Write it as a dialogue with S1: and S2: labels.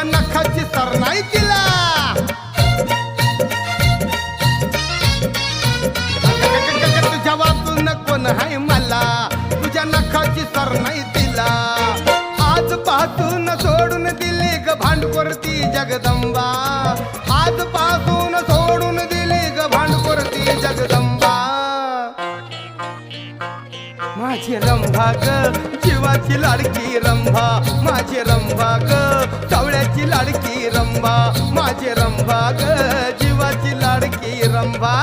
S1: तुझ्या नखाची सर नाही तिला. तुझ्या वाचून कोण हाय मला, तुझ्या नखाची सर नाही तिला. आजपासून सोडून दिली ग भांडकोरती जगदंबा, आजपासून सोडून दिली ग भांडकोरती जगदंबा. माझी रंभा ग जीवाची लाडकी रंभा, माझी रंभा ग सावळ्याची लाडकी रंभा, माझी रंभा ग जीवाची लाडकी रंभा.